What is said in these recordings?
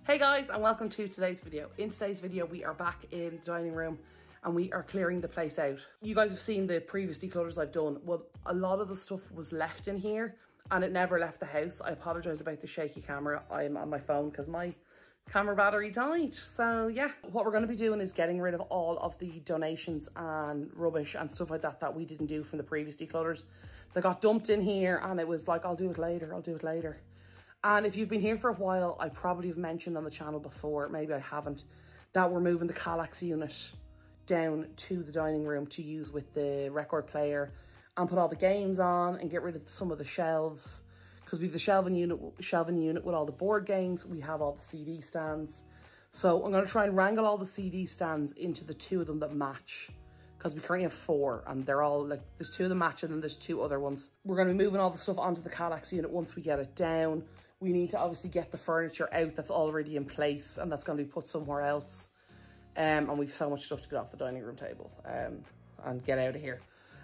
Hey guys, and welcome to today's video. In today's video, we are back in the dining room and we are clearing the place out. You guys have seen the previous declutters I've done. Well, a lot of the stuff was left in here and it never left the house. I apologize about the shaky camera. I'm on my phone because my camera battery died. So yeah, what we're going to be doing is getting rid of all of the donations and rubbish and stuff like that we didn't do from the previous declutters. They got dumped in here and it was like, I'll do it later. And if you've been here for a while, I probably have mentioned on the channel before, maybe I haven't, that we're moving the Kallax unit down to the dining room to use with the record player and put all the games on and get rid of some of the shelves. Because we have the shelving unit with all the board games. We have all the CD stands. So I'm going to try and wrangle all the CD stands into the two of them that match. Because we currently have 4 and they're all like, there's 2 of them matching and there's 2 other ones. We're going to be moving all the stuff onto the Kallax unit once we get it down. We need to obviously get the furniture out that's already in place and that's going to be put somewhere else. And we've so much stuff to get off the dining room table and get out of here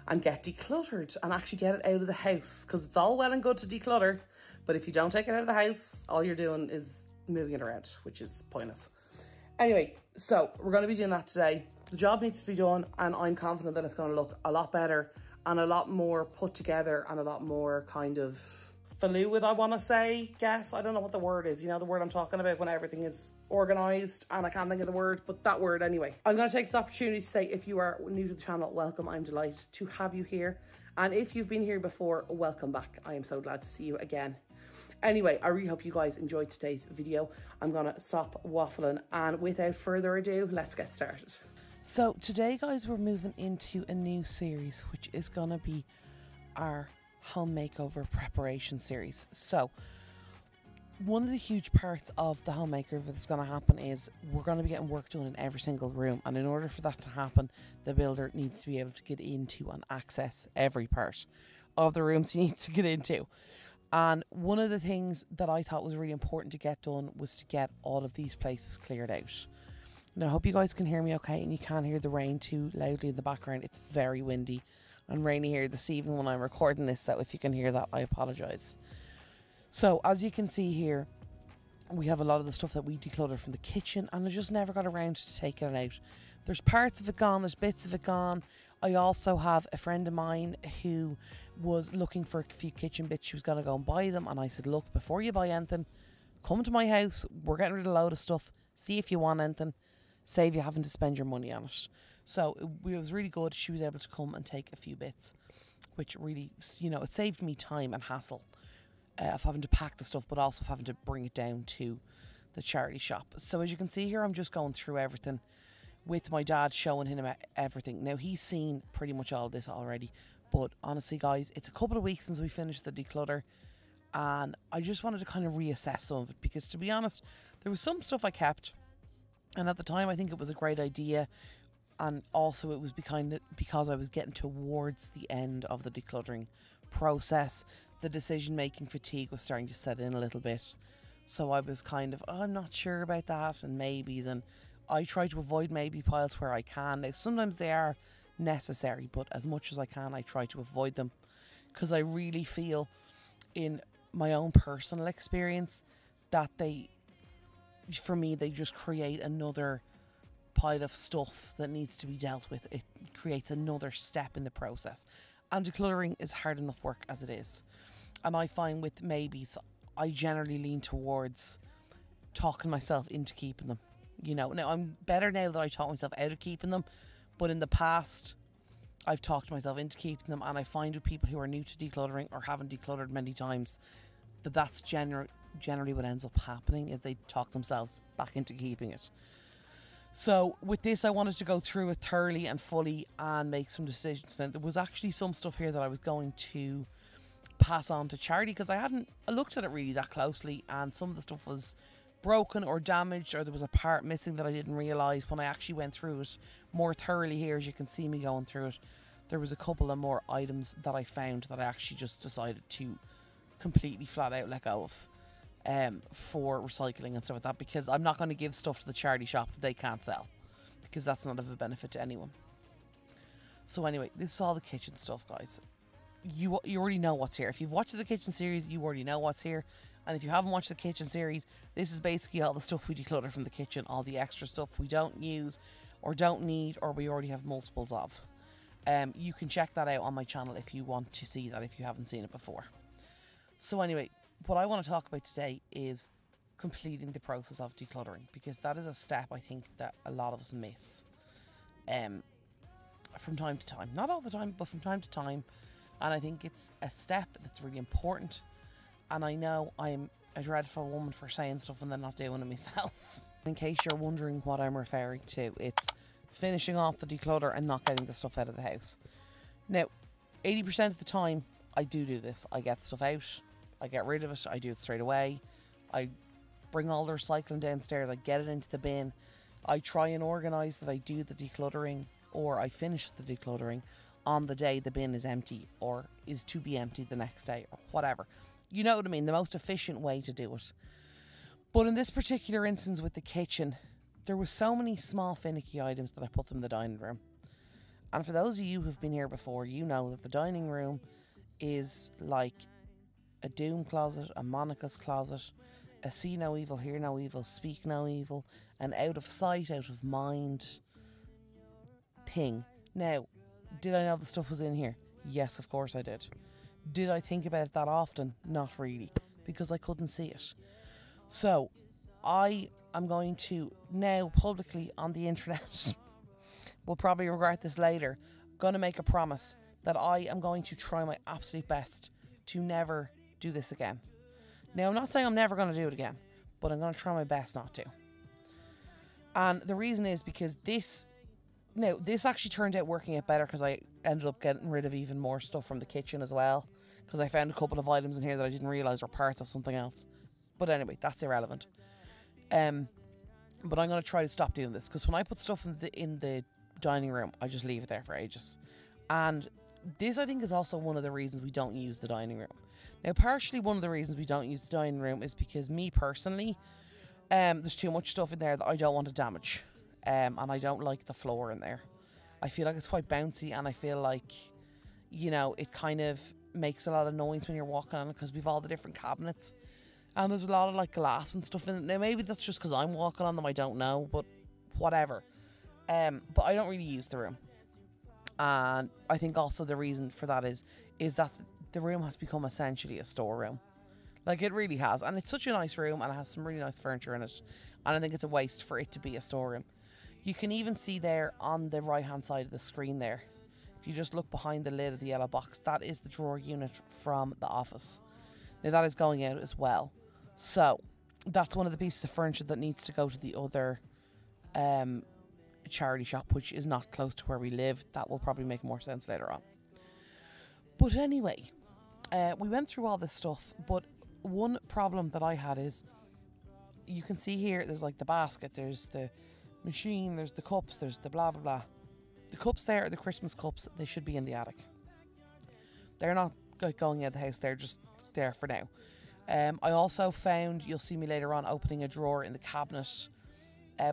and get decluttered and actually get it out of the house. Because it's all well and good to declutter, but if you don't take it out of the house, all you're doing is moving it around, which is pointless. Anyway, so we're going to be doing that today. The job needs to be done and I'm confident that it's going to look a lot better and a lot more put together and a lot more kind of fluid, I want to say, guess. I don't know what the word is. You know, the word I'm talking about when everything is organised and I can't think of the word, but that word anyway. I'm going to take this opportunity to say, if you are new to the channel, welcome. I'm delighted to have you here. And if you've been here before, welcome back. I am so glad to see you again. Anyway, I really hope you guys enjoyed today's video. I'm going to stop waffling and without further ado, let's get started. So today, guys, we're moving into a new series, which is going to be our home makeover preparation series. So one of the huge parts of the home makeover that's going to happen is we're going to be getting work done in every single room, and in order for that to happen, the builder needs to be able to get into and access every part of the rooms he needs to get into. And one of the things that I thought was really important to get done was to get all of these places cleared out. Now I hope you guys can hear me okay and you can't hear the rain too loudly in the background. It's very windy and rainy here this evening when I'm recording this, so if you can hear that, I apologise. So as you can see here, we have a lot of the stuff that we decluttered from the kitchen and I just never got around to taking it out. There's parts of it gone, there's bits of it gone. I also have a friend of mine who was looking for a few kitchen bits. She was going to go and buy them and I said, look, before you buy anything, come to my house, we're getting rid of a load of stuff, see if you want anything, save you having to spend your money on it. So it was really good. She was able to come and take a few bits, which really, you know, it saved me time and hassle of having to pack the stuff, but also of having to bring it down to the charity shop. So as you can see here, I'm just going through everything with my dad, showing him everything. Now, he's seen pretty much all of this already, but honestly, guys, it's a couple of weeks since we finished the declutter, and I just wanted to kind of reassess some of it, because to be honest, there was some stuff I kept, and at the time, I think it was a great idea. And also it was because I was getting towards the end of the decluttering process. The decision-making fatigue was starting to set in a little bit. So I was kind of, oh, I'm not sure about that, and maybes. And I try to avoid maybe piles where I can. Now, sometimes they are necessary, but as much as I can, I try to avoid them. Because I really feel, in my own personal experience, that for me, they just create another pile of stuff that needs to be dealt with. It creates another step in the process, and decluttering is hard enough work as it is. And I find with maybes, I generally lean towards talking myself into keeping them. You know, now I'm better now that I talk myself out of keeping them, but in the past I've talked myself into keeping them, and I find with people who are new to decluttering or haven't decluttered many times that that's generally what ends up happening, is they talk themselves back into keeping it. So with this, I wanted to go through it thoroughly and fully and make some decisions. Now, there was actually some stuff here that I was going to pass on to charity because I hadn't looked at it really that closely, and some of the stuff was broken or damaged, or there was a part missing that I didn't realise when I actually went through it more thoroughly here. As you can see me going through it, there was a couple of more items that I found that I actually just decided to completely flat out let go of. For recycling and stuff like that, because I'm not going to give stuff to the charity shop that they can't sell, because that's not of a benefit to anyone. So anyway, this is all the kitchen stuff, guys. You already know what's here. If you've watched the kitchen series, you already know what's here. And if you haven't watched the kitchen series, this is basically all the stuff we declutter from the kitchen, all the extra stuff we don't use or don't need or we already have multiples of. You can check that out on my channel if you want to see that, if you haven't seen it before. So anyway, what I want to talk about today is completing the process of decluttering, because that is a step I think that a lot of us miss from time to time. Not all the time, but from time to time. And I think it's a step that's really important. And I know I'm a dreadful woman for saying stuff and then not doing it myself. In case you're wondering what I'm referring to, it's finishing off the declutter and not getting the stuff out of the house. Now, 80% of the time, I do this. I get stuff out, I get rid of it, I do it straight away. I bring all the recycling downstairs, I get it into the bin. I try and organise that I do the decluttering, or I finish the decluttering on the day the bin is empty or is to be empty the next day or whatever. You know what I mean? The most efficient way to do it. But in this particular instance with the kitchen, there was so many small finicky items that I put them in the dining room. And for those of you who've been here before, you know that the dining room is like a doom closet, a Monica's closet, a see no evil, hear no evil, speak no evil, an out of sight, out of mind thing. Now, did I know the stuff was in here? Yes, of course I did. Did I think about it that often? Not really, because I couldn't see it. So, I am going to now publicly on the internet, we'll probably regret this later, going to make a promise that I am going to try my absolute best to never do this again. Now, I'm not saying I'm never going to do it again, but I'm going to try my best not to. And the reason is because this actually turned out working out better, because I ended up getting rid of even more stuff from the kitchen as well, because I found a couple of items in here that I didn't realise were parts of something else. But anyway, that's irrelevant. But I'm going to try to stop doing this, because when I put stuff in the dining room, I just leave it there for ages. And this, I think, is also one of the reasons we don't use the dining room. Now, partially one of the reasons we don't use the dining room is because me personally, there's too much stuff in there that I don't want to damage. And I don't like the floor in there. I feel like it's quite bouncy, and I feel like, you know, it kind of makes a lot of noise when you're walking on it, because we've all the different cabinets. And there's a lot of like glass and stuff in it. Now, maybe that's just because I'm walking on them, I don't know, but whatever. But I don't really use the room. And I think also the reason for that is that the room has become essentially a storeroom. Like, it really has. And it's such a nice room, and it has some really nice furniture in it. And I think it's a waste for it to be a storeroom. You can even see there on the right hand side of the screen there, if you just look behind the lid of the yellow box, that is the drawer unit from the office. Now, that is going out as well. So that's one of the pieces of furniture that needs to go to the other charity shop, which is not close to where we live. That will probably make more sense later on. But anyway, we went through all this stuff, but one problem that I had is, you can see here, there's like the basket, there's the machine, there's the cups, there's the blah blah blah. The cups there are the Christmas cups. They should be in the attic. They're not going out of the house, they're just there for now. I also found, you'll see me later on opening a drawer in the cabinet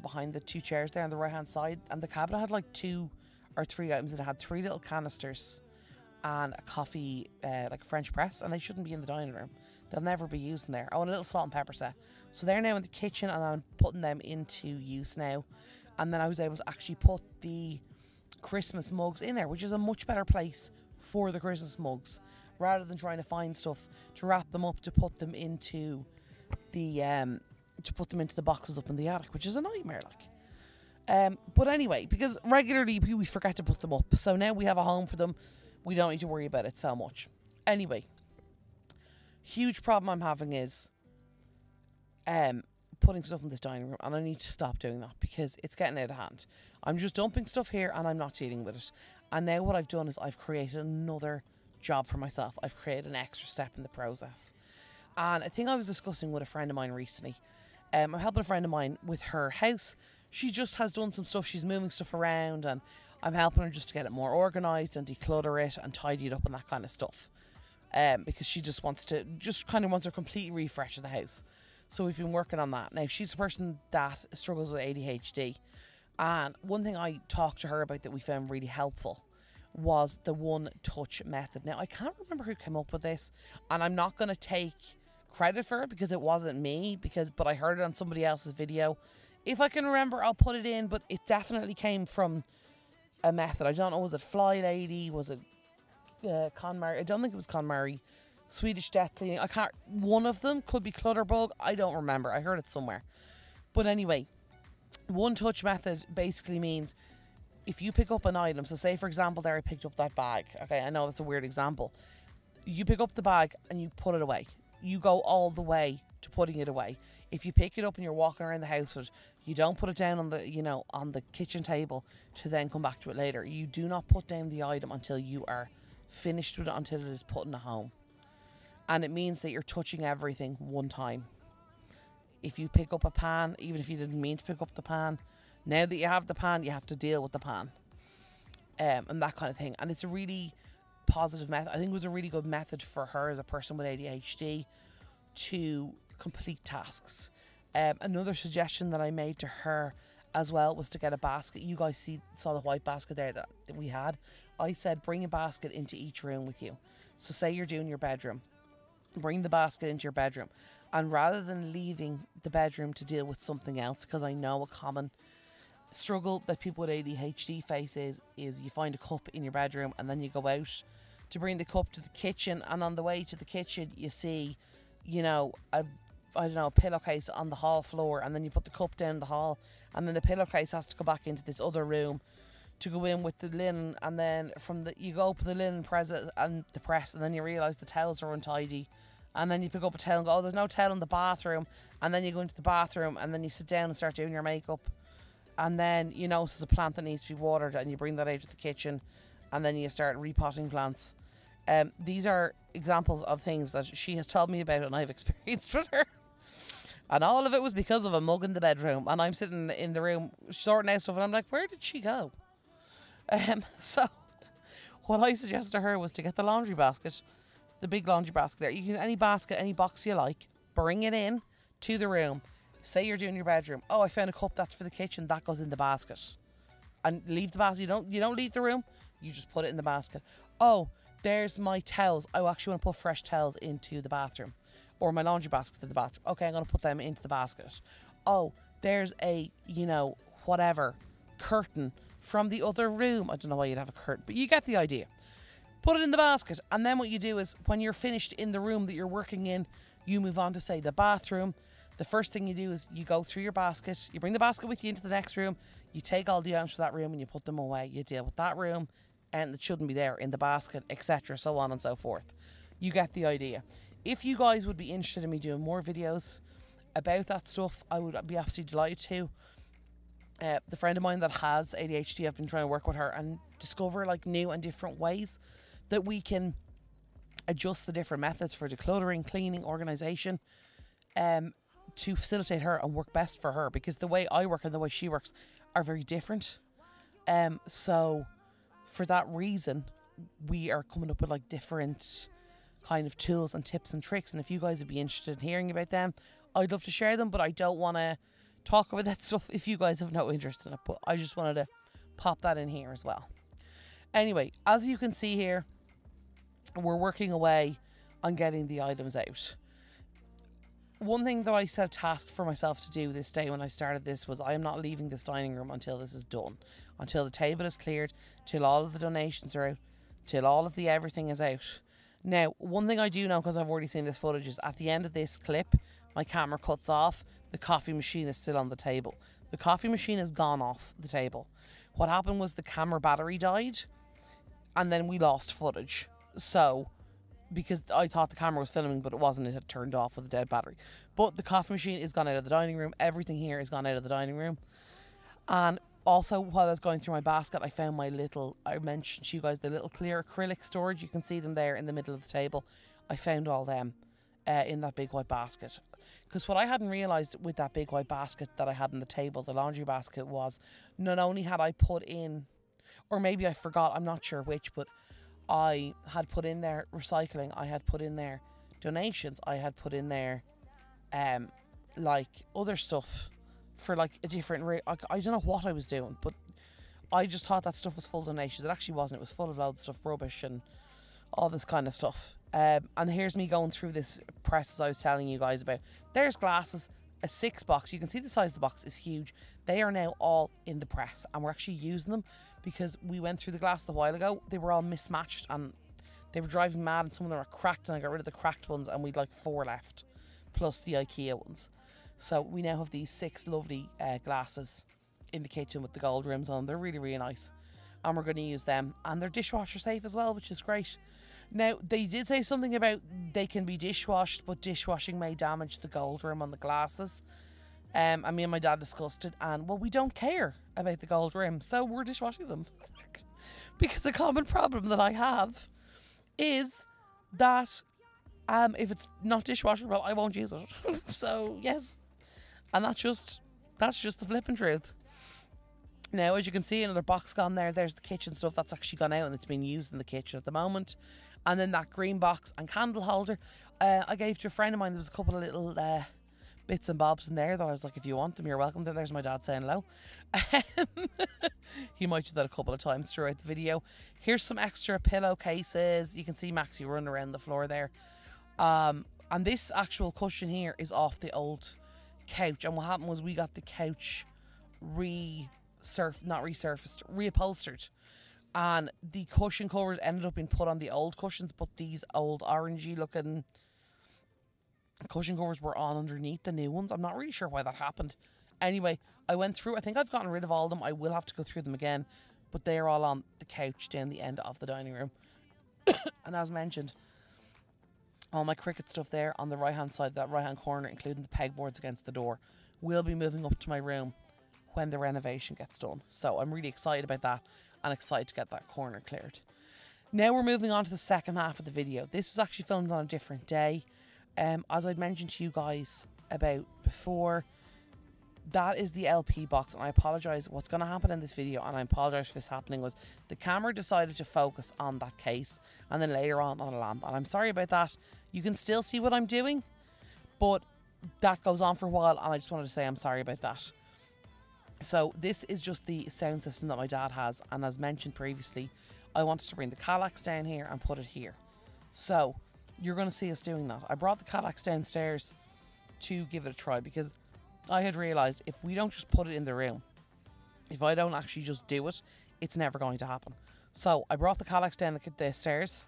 behind the two chairs there on the right hand side, and the cabinet had like 2 or 3 items. It had 3 little canisters and a coffee, like a French press, and they shouldn't be in the dining room. They'll never be used in there. Oh, and a little salt and pepper set. So they're now in the kitchen, and I'm putting them into use now. And then I was able to actually put the Christmas mugs in there, which is a much better place for the Christmas mugs, rather than trying to find stuff to wrap them up to put them into the boxes up in the attic, which is a nightmare, like. But anyway, because regularly we forget to put them up, so now we have a home for them. We don't need to worry about it so much. Anyway, huge problem I'm having is putting stuff in this dining room, and I need to stop doing that because it's getting out of hand. I'm just dumping stuff here and I'm not dealing with it. And now what I've done is I've created another job for myself. I've created an extra step in the process. And I think I was discussing with a friend of mine recently. I'm helping a friend of mine with her house. She just has done some stuff. She's moving stuff around, and I'm helping her just to get it more organised and declutter it and tidy it up and that kind of stuff. Because she just wants a complete refresh of the house. So we've been working on that. Now, she's a person that struggles with ADHD. And one thing I talked to her about that we found really helpful was the one touch method. Now, I can't remember who came up with this, and I'm not going to take credit for it because it wasn't me, but I heard it on somebody else's video. If I can remember, I'll put it in, but it definitely came from a method. I don't know, was it Fly Lady? Was it KonMari? I don't think it was KonMari. Swedish Death Cleaning. I can't. One of them could be Clutterbug. I don't remember. I heard it somewhere. But anyway, one touch method basically means if you pick up an item. So say for example, there I picked up that bag. Okay, I know that's a weird example. You pick up the bag and you put it away. You go all the way to putting it away. If you pick it up and you're walking around the house with it, you don't put it down on the, on the kitchen table to then come back to it later. You do not put down the item until you are finished with it, until it is put in a home. And it means that you're touching everything one time. If you pick up a pan, even if you didn't mean to pick up the pan, now that you have the pan, you have to deal with the pan. And that kind of thing. And it's a really positive method. I think it was a really good method for her as a person with ADHD to complete tasks. Another suggestion that I made to her as well was to get a basket. You guys saw the white basket there that we had. I said bring a basket into each room with you. So say you're doing your bedroom, bring the basket into your bedroom, and rather than leaving the bedroom to deal with something else, because I know a common struggle that people with ADHD face is you find a cup in your bedroom and then you go out to bring the cup to the kitchen, and on the way to the kitchen you see a pillowcase on the hall floor, and then you put the cup down the hall, and then the pillowcase has to go back into this other room to go in with the linen, and then you go open the linen press and then you realise the towels are untidy, and then you pick up a towel and go, oh, there's no towel in the bathroom, and then you go into the bathroom and then you sit down and start doing your makeup, and then so there's a plant that needs to be watered and you bring that out to the kitchen, and then you start repotting plants. These are examples of things that she has told me about and I've experienced with her. And all of it was because of a mug in the bedroom. And I'm sitting in the room sorting out stuff and I'm like, where did she go? So what I suggested to her was to get the laundry basket, the big laundry basket there. You can, any basket, any box you like, bring it in to the room. Say you're doing your bedroom. Oh, I found a cup that's for the kitchen. That goes in the basket. And leave the basket. You don't leave the room. You just put it in the basket. Oh, there's my towels. I actually want to put fresh towels into the bathroom. Or my laundry baskets in the bathroom. Okay, I'm going to put them into the basket. Oh, there's a, whatever, curtain from the other room. I don't know why you'd have a curtain, but you get the idea. Put it in the basket. And then what you do is, when you're finished in the room that you're working in, you move on to, say, the bathroom. The first thing you do is you go through your basket. You bring the basket with you into the next room. You take all the items from that room and you put them away. You deal with that room and it shouldn't be there in the basket, etc., so on and so forth. You get the idea. If you guys would be interested in me doing more videos about that stuff, I would be absolutely delighted to. The friend of mine that has ADHD, I've been trying to work with her and discover new and different ways that we can adjust the different methods for decluttering, cleaning, organisation, to facilitate her and work best for her, because the way I work and the way she works are very different. So for that reason, we are coming up with different kind of tools and tips and tricks, and if you guys would be interested in hearing about them, I'd love to share them, but I don't want to talk about that stuff if you guys have no interest in it. But I just wanted to pop that in here as well. Anyway, as you can see here, we're working away on getting the items out. One thing that I set a task for myself to do this day when I started this was, I am not leaving this dining room until this is done, until the table is cleared, till all of the donations are out, till all of the everything is out. Now, one thing I do know, because I've already seen this footage, is at the end of this clip, my camera cuts off, the coffee machine is still on the table. The coffee machine has gone off the table. What happened was the camera battery died, and then we lost footage. So, because I thought the camera was filming, but it wasn't, it had turned off with a dead battery. But the coffee machine is gone out of the dining room. Everything here is gone out of the dining room. And also, while I was going through my basket, I found I mentioned to you guys the little clear acrylic storage. You can see them there in the middle of the table. I found all them in that big white basket. Because what I hadn't realised with that big white basket that I had on the table, the laundry basket, was not only had I put in, or maybe I forgot, I'm not sure which, but I had put in there recycling, I had put in there donations, I had put in there other stuff for a different I don't know what I was doing, but I just thought that stuff was full of donations. It actually wasn't. It was full of loads of stuff, rubbish, and all this kind of stuff. And here's me going through this press as I was telling you guys about. There's glasses, a 6 box. You can see the size of the box is huge. They are now all in the press, and we're actually using them because we went through the glasses a while ago. They were all mismatched and they were driving mad, and some of them were cracked, and I got rid of the cracked ones, and we'd like 4 left, plus the IKEA ones. So we now have these 6 lovely glasses in the kitchen with the gold rims on. They're really, really nice, and we're going to use them, and they're dishwasher safe as well, which is great. Now, they did say something about they can be dishwashed, but dishwashing may damage the gold rim on the glasses. And me and my dad discussed it, and well, we don't care about the gold rim, so we're dishwashing them. Because a common problem that I have is that if it's not dishwashable, I won't use it. So yes, and that's just the flipping truth. Now, as you can see, another box gone there. There's the kitchen stuff that's actually gone out and it's being used in the kitchen at the moment. And then that green box and candle holder I gave to a friend of mine. There was a couple of little bits and bobs in there that I was like, if you want them, you're welcome. There's my dad saying hello. He might do that a couple of times throughout the video. Here's some extra pillowcases. You can see Maxie running around the floor there. And this actual cushion here is off the old couch. And what happened was we got the couch reupholstered. And the cushion covers ended up being put on the old cushions, but these old orangey looking cushion covers were on underneath the new ones. I'm not really sure why that happened. Anyway, I went through, I think I've gotten rid of all of them. I will have to go through them again, but they're all on the couch down the end of the dining room. And as mentioned, all my Cricut stuff there on the right hand side, that right hand corner, including the pegboards against the door, will be moving up to my room when the renovation gets done. So I'm really excited about that and excited to get that corner cleared. Now we're moving on to the second half of the video. This was actually filmed on a different day. As I'd mentioned to you guys about before, that is the LP box, and I apologise. What's going to happen in this video, and I apologise for this happening, was the camera decided to focus on that case and then later on a lamp, and I'm sorry about that. You can still see what I'm doing, but that goes on for a while, and I just wanted to say I'm sorry about that. So this is just the sound system that my dad has, and as mentioned previously, I wanted to bring the Kallax down here and put it here. So you're going to see us doing that. I brought the Kallax downstairs to give it a try because I had realised if we don't just put it in the room, if I don't actually just do it, it's never going to happen. So I brought the Kallax down the stairs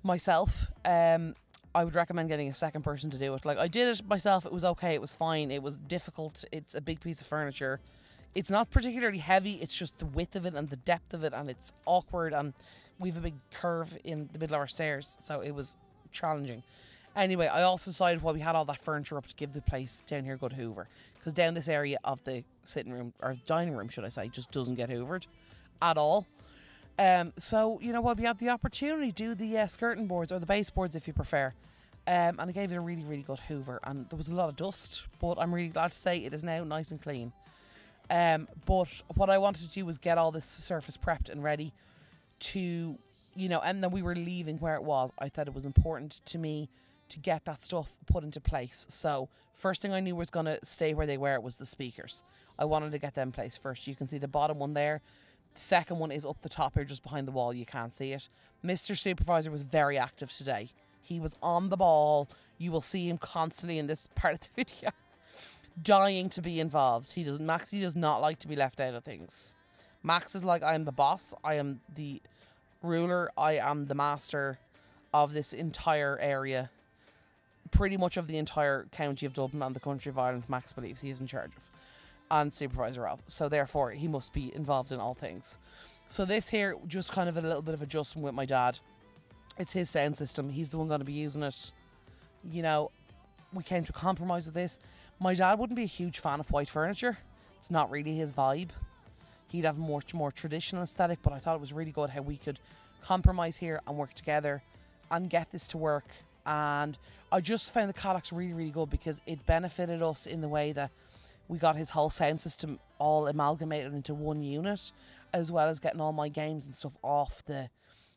myself. I would recommend getting a second person to do it. Like, I did it myself. It was okay. It was fine. It was difficult. It's a big piece of furniture. It's not particularly heavy. It's just the width of it and the depth of it, and it's awkward, and we have a big curve in the middle of our stairs, so it was challenging. Anyway, I also decided while we had all that furniture up to give the place down here a good hoover, because down this area of the sitting room, or dining room should I say, just doesn't get hoovered at all. So, you know what, we had the opportunity to do the skirting boards, or the baseboards if you prefer, and I gave it a really, really good hoover, and there was a lot of dust, but I'm really glad to say it is now nice and clean. But what I wanted to do was get all this surface prepped and ready to, you know, and then we were leaving where it was. I thought it was important to me to get that stuff put into place. So first thing I knew was going to stay where they were was the speakers. I wanted to get them placed first. You can see the bottom one there. The second one is up the top here, just behind the wall. You can't see it. Mr. Supervisor was very active today. He was on the ball. You will see him constantly in this part of the video, dying to be involved. Maxie does not like to be left out of things. Max is like, I am the boss. I am the ruler. I am the master of this entire area. Pretty much of the entire county of Dublin and the country of Ireland, Max believes he is in charge of and supervisor of. So therefore, he must be involved in all things. So this here, just kind of a little bit of adjustment with my dad. It's his sound system. He's the one going to be using it. You know, we came to a compromise with this. My dad wouldn't be a huge fan of white furniture. It's not really his vibe. He'd have a much more traditional aesthetic, but I thought it was really good how we could compromise here and work together and get this to work. And I just found the Kallax really, really good because it benefited us in the way that we got his whole sound system all amalgamated into one unit, as well as getting all my games and stuff off the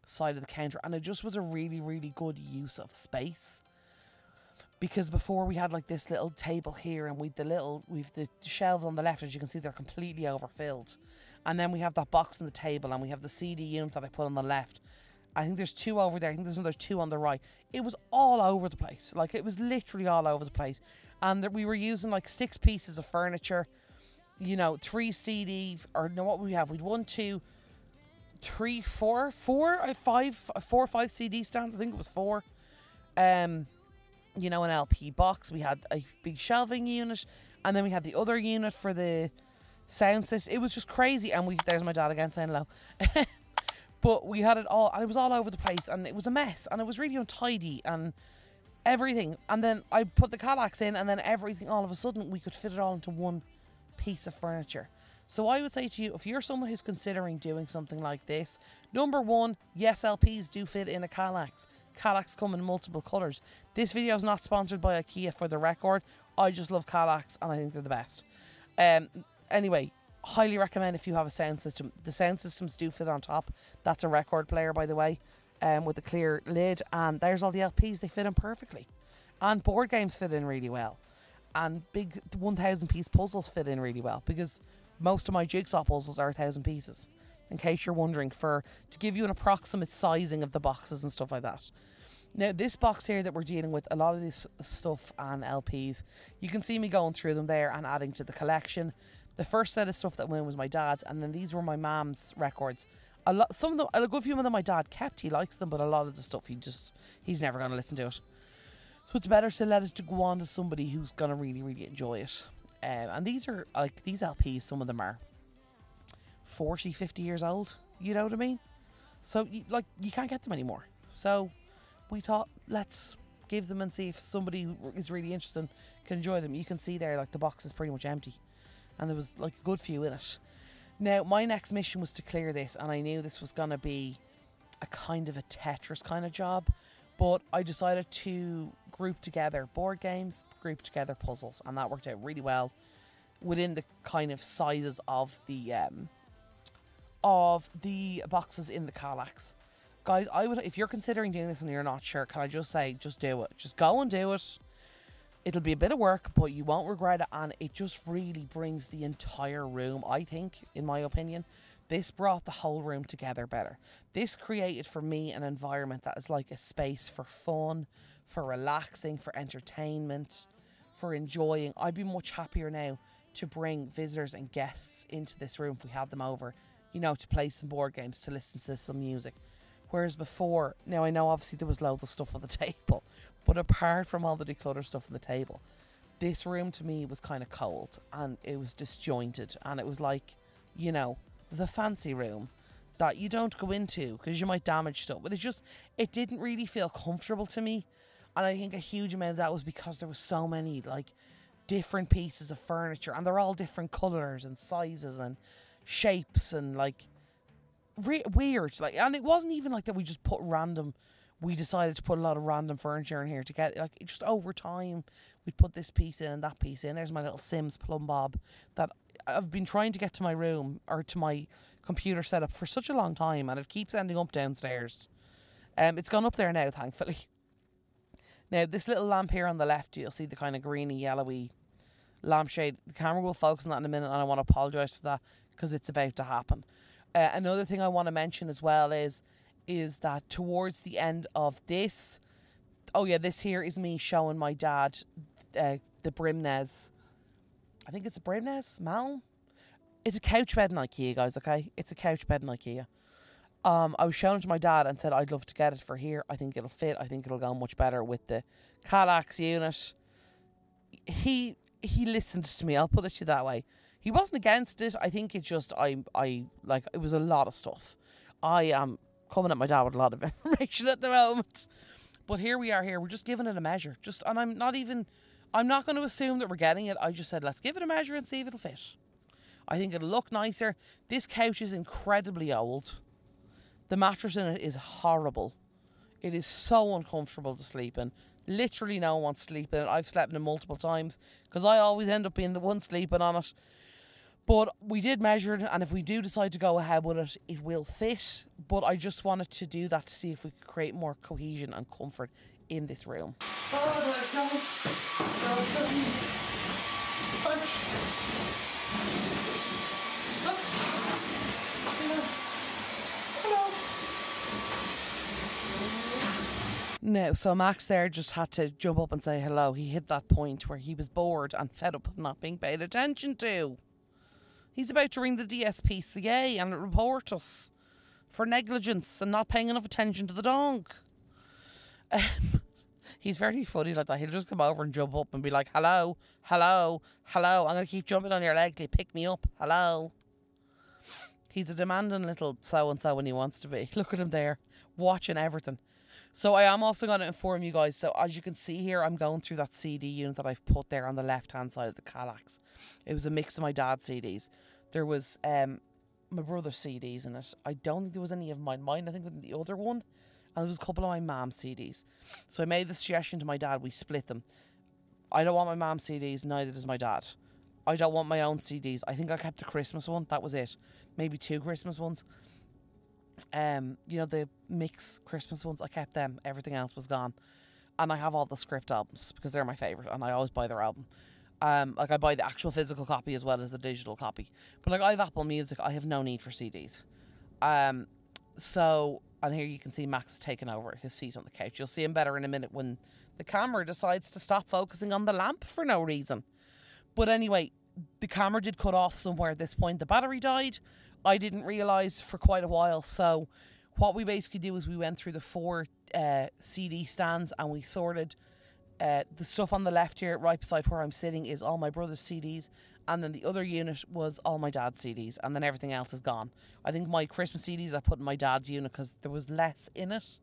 side of the counter. And it just was a really, really good use of space. Because before we had like this little table here, and we've the shelves on the left, as you can see, they're completely overfilled. And then we have that box on the table, and we have the CD unit that I put on the left. I think there's 2 over there. I think there's another 2 on the right. It was all over the place. Like, it was literally all over the place. And we were using like 6 pieces of furniture, you know, 3 CD, or no, what would we have? We'd 1, 2, 3, 4, 5 or 5 CD stands. I think it was 4. You know, an LP box. We had a big shelving unit, and then we had the other unit for the sound system. It was just crazy. And there's my dad again saying hello. But we had it all, and it was all over the place, and it was a mess, and it was really untidy and everything. And then I put the Kallax in, and then everything, all of a sudden, we could fit it all into one piece of furniture. So I would say to you, if you're someone who's considering doing something like this, number 1, yes, LPs do fit in a Kallax. Kallax come in multiple colours. This video is not sponsored by IKEA, for the record. I just love Kallax, and I think they're the best. Anyway, highly recommend if you have a sound system. The sound systems do fit on top. That's a record player, by the way, with a clear lid. And there's all the LPs. They fit in perfectly. And board games fit in really well. And big 1,000-piece puzzles fit in really well, because most of my jigsaw puzzles are 1,000 pieces, in case you're wondering, to give you an approximate sizing of the boxes and stuff like that. Now, this box here that we're dealing with, a lot of this stuff and LPs, you can see me going through them there and adding to the collection. The first set of stuff that went was my dad's, and then these were my mum's records. Some of them, a good few of them my dad kept. He likes them, but a lot of the stuff he's never going to listen to it. So it's better to let it go on to somebody who's going to really, really enjoy it. And these are, like, these LPs, some of them are 40, 50 years old. You know what I mean? So, you can't get them anymore. So we thought, let's give them and see if somebody who is really interested and can enjoy them. You can see there, like, the box is pretty much empty. And there was, like, a good few in it. Now, my next mission was to clear this. And I knew this was going to be a kind of a Tetris kind of job. But I decided to group together board games, group together puzzles. And that worked out really well within the kind of sizes of the boxes in the Kallax. Guys, if you're considering doing this and you're not sure, can I just say, just do it. Just go and do it. It'll be a bit of work, but you won't regret it. And it just really brings the entire room, I think, in my opinion. This brought the whole room together better. This created for me an environment that is like a space for fun, for relaxing, for entertainment, for enjoying. I'd be much happier now to bring visitors and guests into this room if we had them over, you know, to play some board games, to listen to some music. Whereas before, now I know obviously there was loads of stuff on the table, but apart from all the declutter stuff on the table, this room to me was kind of cold and it was disjointed, and it was like, you know, the fancy room that you don't go into because you might damage stuff. But it didn't really feel comfortable to me. And I think a huge amount of that was because there was so many like different pieces of furniture, and they're all different colours and sizes and shapes and like weird. Like, and it wasn't even like that we decided to put a lot of random furniture in here to get, like, just over time we'd put this piece in and that piece in. There's my little Sims plumb bob that I've been trying to get to my room or to my computer setup for such a long time, and it keeps ending up downstairs. It's gone up there now, thankfully. Now, this little lamp here on the left, you'll see the kind of greeny, yellowy lampshade. The camera will focus on that in a minute, and I want to apologise for that because it's about to happen. Another thing I want to mention as well is that towards the end of this, this here is me showing my dad the Brimnes. I think it's a Brimnes Malm. It's a couch bed in IKEA, guys, okay? It's a couch bed in IKEA. I was showing it to my dad and said I'd love to get it for here. I think it'll fit. I think it'll go much better with the Kallax unit. He listened to me, I'll put it to you that way. He wasn't against it. I think it's just it was a lot of stuff. I am coming at my dad with a lot of information at the moment. But here we are here. We're just giving it a measure. And I'm not going to assume that we're getting it. I just said, let's give it a measure and see if it'll fit. I think it'll look nicer. This couch is incredibly old. The mattress in it is horrible. It is so uncomfortable to sleep in. Literally no one wants to sleep in it. I've slept in it multiple times because I always end up being the one sleeping on it. But we did measure it, and if we do decide to go ahead with it, it will fit. But I just wanted to do that to see if we could create more cohesion and comfort in this room. No, so Max there just had to jump up and say hello. He hit that point where he was bored and fed up of not being paid attention to. He's about to ring the DSPCA and report us for negligence and not paying enough attention to the dog. He's very funny like that. He'll just come over and jump up and be like, hello, hello, hello. I'm going to keep jumping on your leg till you pick me up. Hello. He's a demanding little so-and-so when he wants to be. Look at him there, watching everything. So I am also going to inform you guys. So as you can see here, I'm going through that CD unit that I've put there on the left-hand side of the Kallax. It was a mix of my dad's CDs. There was my brother's CDs in it. I don't think there was any of mine. I think the other one. And there was a couple of my mom's CDs. So I made the suggestion to my dad. We split them. I don't want my mom's CDs. Neither does my dad. I don't want my own CDs. I think I kept the Christmas one. That was it. Maybe 2 Christmas ones. You know, the mix Christmas ones. I kept them. Everything else was gone. And I have all the script albums because they're my favourite. And I always buy their album. Like I buy the actual physical copy as well as the digital copy. But like I have Apple Music. I have no need for CDs. So... And here you can see Max has taken over his seat on the couch. You'll see him better in a minute when the camera decides to stop focusing on the lamp for no reason. But anyway, the camera did cut off somewhere at this point. The battery died. I didn't realise for quite a while. So what we basically do is we went through the 4 CD stands and we sorted the stuff on the left here, right beside where I'm sitting, is all my brother's CDs. And then the other unit was all my dad's CDs. And then everything else is gone. I think my Christmas CDs I put in my dad's unit because there was less in it.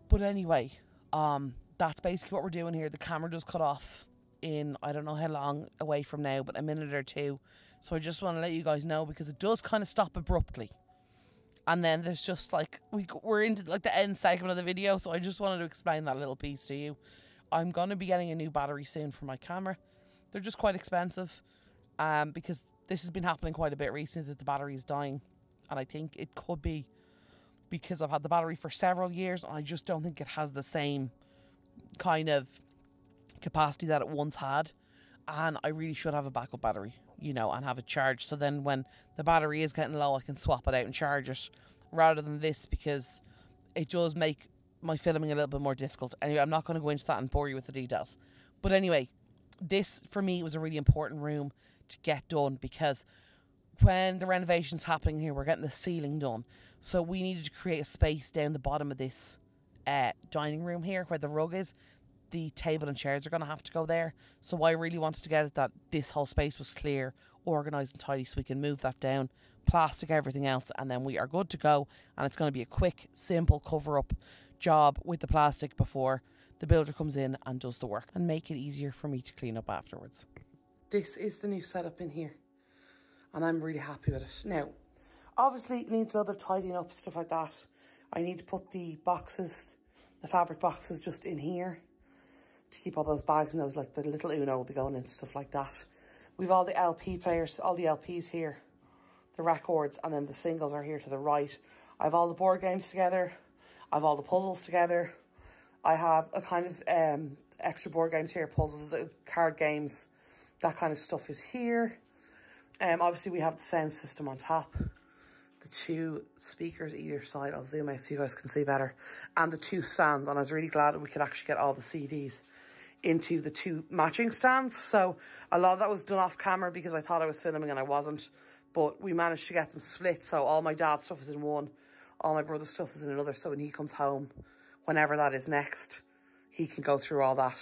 But anyway, that's basically what we're doing here. The camera just cut off in, I don't know how long away from now, but a minute or 2. So I just want to let you guys know because it does kind of stop abruptly. And then there's just like, we're into like the end segment of the video. So I just wanted to explain that little piece to you. I'm going to be getting a new battery soon for my camera. They're just quite expensive because this has been happening quite a bit recently that the battery is dying. And I think it could be because I've had the battery for several years and I just don't think it has the same kind of capacity that it once had. And I really should have a backup battery, you know, and have it charged. So then when the battery is getting low, I can swap it out and charge it rather than this because it does make my filming a little bit more difficult. Anyway, I'm not going to go into that and bore you with the details. But anyway, this for me was a really important room to get done because when the renovation's happening here, we're getting the ceiling done. So we needed to create a space down the bottom of this dining room here where the rug is. The table and chairs are going to have to go there. So I really wanted to get it that this whole space was clear, organised and tidy so we can move that down, plastic everything else, and then we are good to go. And it's going to be a quick, simple cover-up job with the plastic before the builder comes in and does the work and make it easier for me to clean up afterwards. This is the new setup in here and I'm really happy with it. Now, obviously it needs a little bit of tidying up, stuff like that. I need to put the boxes, the fabric boxes just in here to keep all those bags and those, like the little Uno will be going in, stuff like that. We've all the LP players, all the LPs here, the records, and then the singles are here to the right. I have all the board games together. I have all the puzzles together. I have a kind of extra board games here, puzzles, card games, that kind of stuff is here. Obviously we have the sound system on top, the 2 speakers either side. I'll zoom out so you guys can see better, and the 2 stands. And I was really glad that we could actually get all the CDs into the 2 matching stands. So a lot of that was done off camera because I thought I was filming and I wasn't, but we managed to get them split. So all my dad's stuff is in one, all my brother's stuff is in another. So when he comes home, whenever that is next, he can go through all that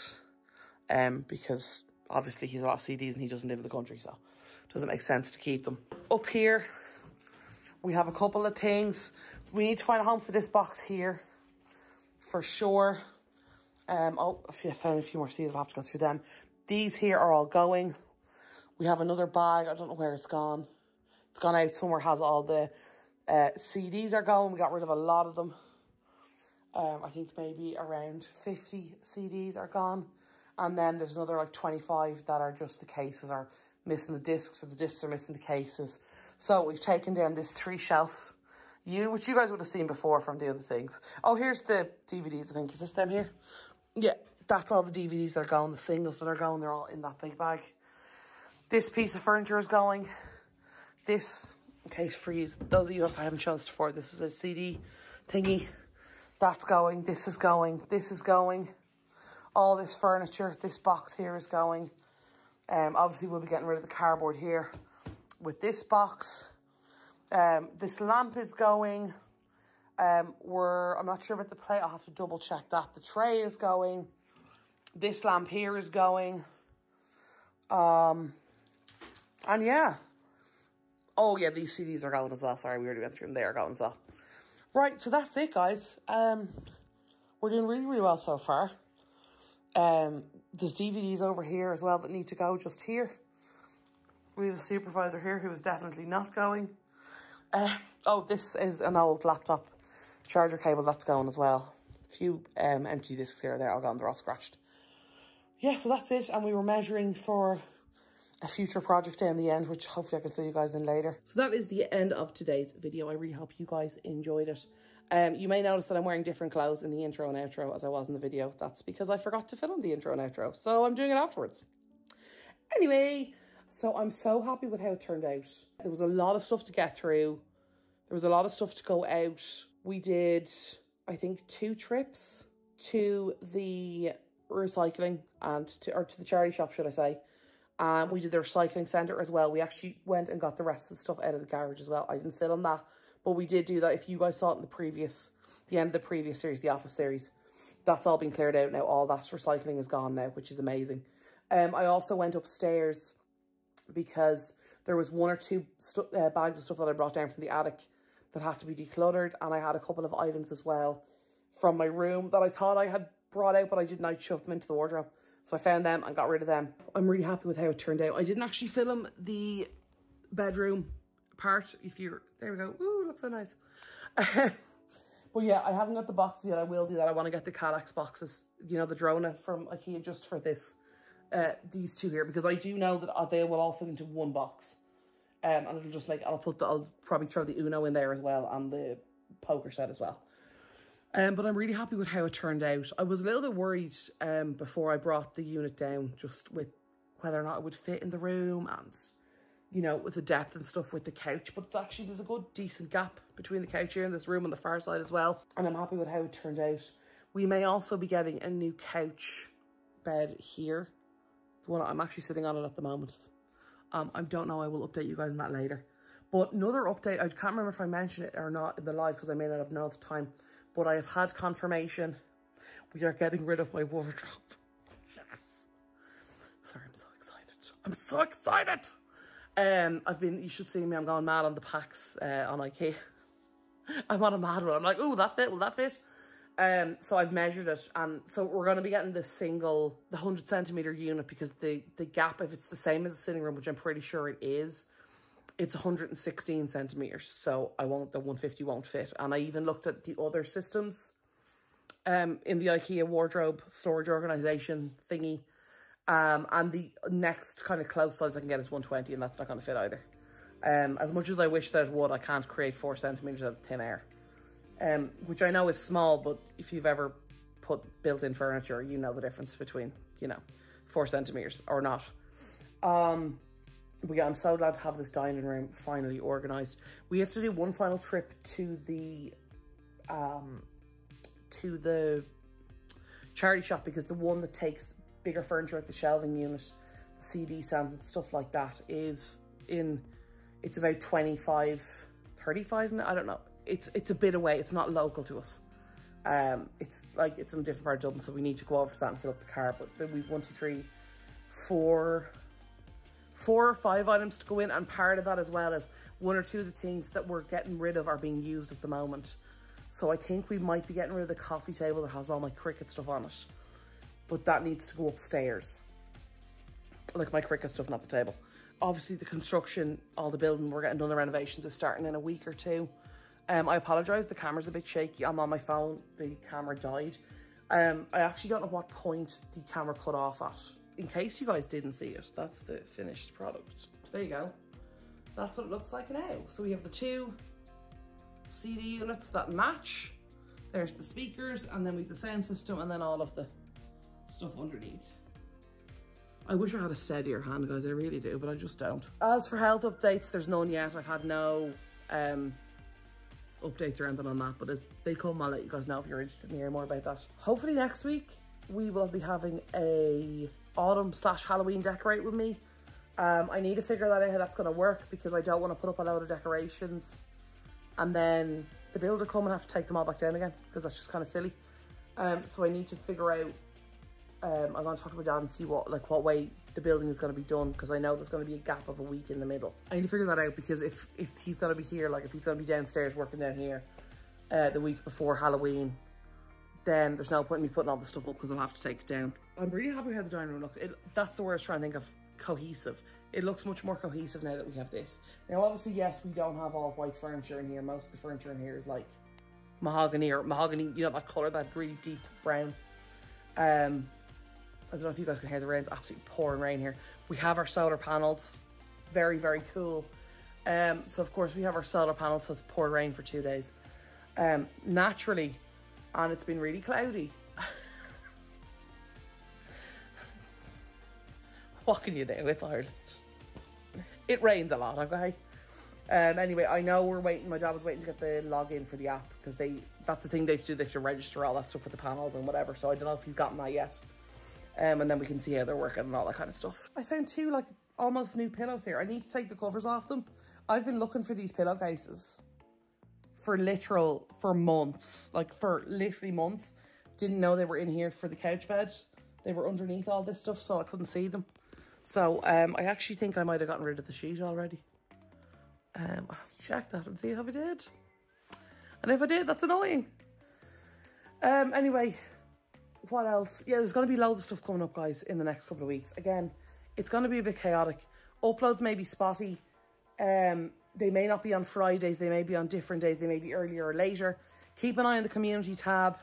because obviously he's a lot of CDs and he doesn't live in the country, so it doesn't make sense to keep them. Up here, we have a couple of things. We need to find a home for this box here, for sure. Oh, if I found a few more CDs, I'll have to go through them. These here are all going. We have another bag, I don't know where it's gone. It's gone out somewhere, has all the CDs are going. We got rid of a lot of them. I think maybe around 50 CDs are gone. And then there's another like 25 that are just the cases are missing the discs, or the discs are missing the cases. So we've taken down this 3-shelf unit, which you guys would have seen before from the other things. Oh, here's the DVDs, I think. Is this them here? Yeah, that's all the DVDs that are going, the singles that are going. They're all in that big bag. This piece of furniture is going. This, in case for you, those of you if I haven't shown this before, this is a CD thingy That's going, this is going, this is going. All this furniture, this box here is going. Obviously, we'll be getting rid of the cardboard here with this box. This lamp is going. I'm not sure about the plate. I'll have to double check that. The tray is going. This lamp here is going. And yeah. Oh yeah, these CDs are going as well. Sorry, we already went through them. They are going as well. Right, so that's it, guys. We're doing really, really well so far. There's DVDs over here as well that need to go just here. We have a supervisor here who is definitely not going. Oh, this is an old laptop charger cable that's going as well. A few empty discs here and there, all gone, they're all scratched. Yeah, so that's it. And we were measuring for a future project down the end, which hopefully I can fill you guys in later. So that is the end of today's video. I really hope you guys enjoyed it. You may notice that I'm wearing different clothes in the intro and outro as I was in the video. That's because I forgot to film the intro and outro, so I'm doing it afterwards. Anyway, so I'm so happy with how it turned out. There was a lot of stuff to get through. There was a lot of stuff to go out. We did, I think, 2 trips to the recycling and to the charity shop, should I say. We did the recycling centre as well. We actually went and got the rest of the stuff out of the garage as well. I didn't film that, but we did do that. If you guys saw it in the end of the previous series, the office series, that's all been cleared out now. All that recycling is gone now, which is amazing. I also went upstairs because there was 1 or 2 bags of stuff that I brought down from the attic that had to be decluttered, and I had a couple of items as well from my room that I thought I had brought out, but I didn't. I shoved them into the wardrobe. So I found them and got rid of them. I'm really happy with how it turned out. I didn't actually film the bedroom part. There we go. Ooh, looks so nice. But yeah, I haven't got the boxes yet. I will do that. I want to get the Calax boxes, you know, the Drona from IKEA, just for these 2 here, because I do know that they will all fit into 1 box. And it'll just I'll probably throw the Uno in there as well, and the poker set as well. But I'm really happy with how it turned out. I was a little bit worried before I brought the unit down, just with whether or not it would fit in the room and, you know, with the depth and stuff with the couch. But it's actually, there's a good, decent gap between the couch here and this room on the far side as well. And I'm happy with how it turned out. We may also be getting a new couch bed here. The one I'm actually sitting on it at the moment. I don't know, I will update you guys on that later. But another update, I can't remember if I mentioned it or not in the live because I may not have enough time. But I have had confirmation. We are getting rid of my wardrobe. Yes. Sorry, I'm so excited. I'm so excited. You should see me, I'm going mad on the packs on IKEA. I'm on a mad one. I'm like, oh, that fit, will that fit? So I've measured it. And so we're going to be getting the 100 centimetre unit, because the gap, if it's the same as the sitting room, which I'm pretty sure it is, it's 116 centimetres, so the 150 won't fit. And I even looked at the other systems in the IKEA wardrobe storage organisation thingy. And the next kind of close size I can get is 120, and that's not going to fit either. As much as I wish that it would, I can't create 4 centimetres out of thin air. Which I know is small, but if you've ever put built-in furniture, you know the difference between, 4 centimetres or not. But yeah, I'm so glad to have this dining room finally organised. We have to do one final trip to the charity shop, because the one that takes bigger furniture, like the shelving unit, the CD stands and stuff like that, it's about 25, 35, I don't know. It's a bit away. It's not local to us. It's in a different part of Dublin, so we need to go over to that and fill up the car. But we've 1, 2, 3, 4 or 5 items to go in, and part of that as well is 1 or 2 of the things that we're getting rid of are being used at the moment. So I think we might be getting rid of the coffee table that has all my Cricut stuff on it, but that needs to go upstairs, like my Cricut stuff, not the table. Obviously the construction, all the building, we're getting done, the renovations is starting in a week or 2. I apologise, the camera's a bit shaky. I'm on my phone, the camera died. I actually don't know what point the camera cut off at. In case you guys didn't see it, that's the finished product. There you go. That's what it looks like now. So we have the 2 CD units that match. There's the speakers, and then we have the sound system, and then all of the stuff underneath. I wish I had a steadier hand, guys, I really do, but I just don't. As for health updates, there's none yet. I've had no updates or anything on that, but as they come, I'll let you guys know if you're interested in hearing more about that. Hopefully next week we will be having a autumn/Halloween decorate with me. I need to figure that out how that's going to work, because I don't want to put up a load of decorations and then the builder come and have to take them all back down again, because that's just kind of silly. So I need to figure out, I'm going to talk to my dad and see what way the building is going to be done, because I know there's going to be a gap of a week in the middle. I need to figure that out, because if he's going to be here, like if he's going to be downstairs working down here the week before Halloween, then there's no point in me putting all the stuff up, because I'll have to take it down. I'm really happy how the dining room looks. That's the word I was trying to think of, cohesive. It looks much more cohesive now that we have this. Now obviously, yes, we don't have all white furniture in here. Most of the furniture in here is like mahogany, you know, that colour, that really deep brown. I don't know if you guys can hear the rain. It's absolutely pouring rain here. We have our solar panels, very, very cool. So of course we have our solar panels, so it's poured rain for 2 days. Naturally, and it's been really cloudy. What can you do? It's Ireland. It rains a lot, okay? Anyway, I know we're waiting. My dad was waiting to get the login for the app, because that's the thing they have to do. They have to register all that stuff for the panels and whatever. So I don't know if he's gotten that yet. And then we can see how they're working and all that kind of stuff. I found 2 like almost new pillows here. I need to take the covers off them. I've been looking for these pillowcases for months, like for literally months. Didn't know they were in here for the couch bed. They were underneath all this stuff, so I couldn't see them. So I actually think I might have gotten rid of the sheet already. I'll have to check that and see if I did. And if I did, that's annoying. Anyway, what else? Yeah, there's going to be loads of stuff coming up, guys, in the next couple of weeks. Again, it's going to be a bit chaotic. Uploads may be spotty. They may not be on Fridays. They may be on different days. They may be earlier or later. Keep an eye on the community tab,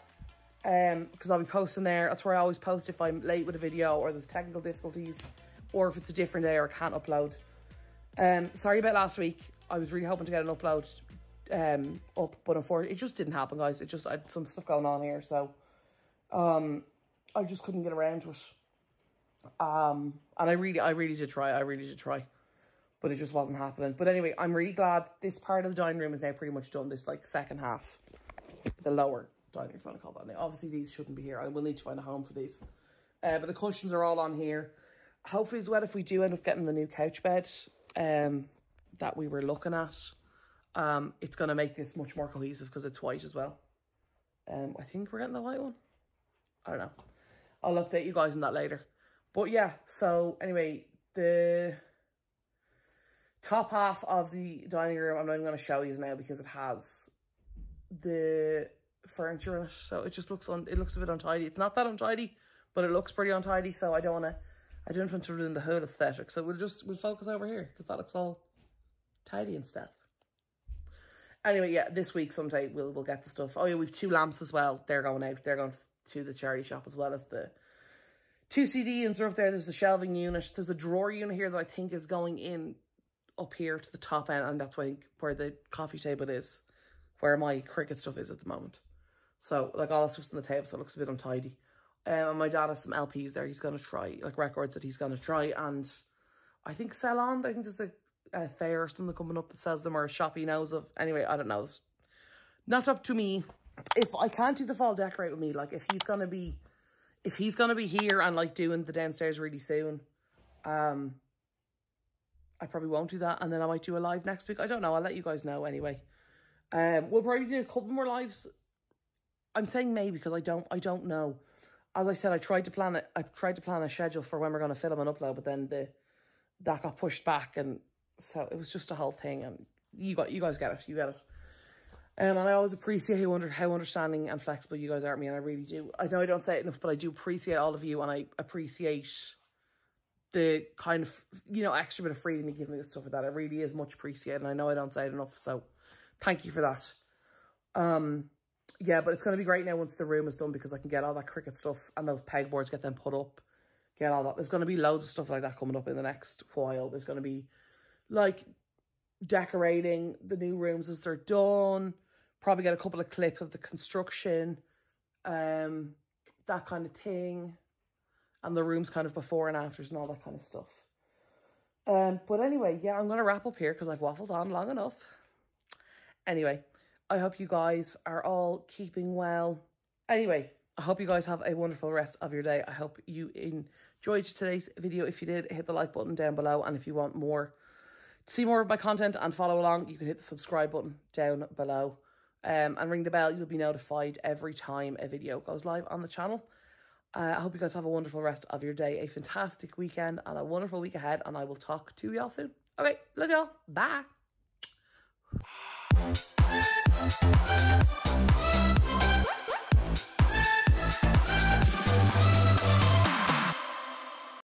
because I'll be posting there. That's where I always post if I'm late with a video or there's technical difficulties, or if it's a different day or I can't upload. Sorry about last week. I was really hoping to get an upload up, but unfortunately it just didn't happen, guys. I had some stuff going on here, so I just couldn't get around to it. And I really did try, but it just wasn't happening. But anyway, I'm really glad this part of the dining room is now pretty much done. This like second half, the lower dining room, if you want to call that. Now, obviously these shouldn't be here. I will need to find a home for these. But the cushions are all on here. Hopefully as well, if we do end up getting the new couch bed that we were looking at, it's going to make this much more cohesive, because it's white as well. I think we're getting the white one. I don't know. I'll update you guys on that later. But yeah, so anyway, the top half of the dining room, I'm not even going to show you now, because it has the furniture in it. So it just looks it looks a bit untidy. It's not that untidy, but it looks pretty untidy. So I don't want to ruin the whole aesthetic. So we'll focus over here, because that looks all tidy and stuff. Anyway, yeah, this week someday we'll get the stuff. Oh yeah, we've 2 lamps as well. They're going out. They're going to the charity shop, as well as the 2 CD units are up there. There's the shelving unit. There's a drawer unit here that I think is going in up here to the top end, and that's where the coffee table is, where my Cricut stuff is at the moment. So like all that stuff's on the table, so it looks a bit untidy. And my dad has some LPs there. He's going to try, like records that he's going to try and I think sell on. I think there's a fair or something coming up that sells them, or a shop he knows of. Anyway, I don't know. It's not up to me. If I can't do the fall decorate with me, like if he's going to be here and like doing the downstairs really soon, I probably won't do that. And then I might do a live next week. I don't know. I'll let you guys know anyway. We'll probably do a couple more lives. I'm saying maybe because I don't know. As I said, I tried to plan a schedule for when we're going to film and upload, but then that got pushed back, and so it was just a whole thing. And you guys get it, you get it. And I always appreciate how understanding and flexible you guys are with me, and I really do. I know I don't say it enough, but I do appreciate all of you, and I appreciate the kind of, extra bit of freedom you give me with stuff like that. It really is much appreciated, and I know I don't say it enough, so thank you for that. Yeah, but it's going to be great now once the room is done, because I can get all that Cricut stuff and those pegboards, get them put up, get all that. There's going to be loads of stuff like that coming up in the next while. There's going to be, like, decorating the new rooms as they're done, probably get a couple of clips of the construction, that kind of thing, and the rooms kind of before and afters and all that kind of stuff. But anyway, yeah, I'm going to wrap up here because I've waffled on long enough. Anyway, I hope you guys are all keeping well. Anyway, I hope you guys have a wonderful rest of your day. I hope you enjoyed today's video. If you did, hit the like button down below. And if you want more, to see more of my content and follow along, you can hit the subscribe button down below. And ring the bell. You'll be notified every time a video goes live on the channel. I hope you guys have a wonderful rest of your day, a fantastic weekend, and a wonderful week ahead. And I will talk to y'all soon. Okay, love y'all. Bye.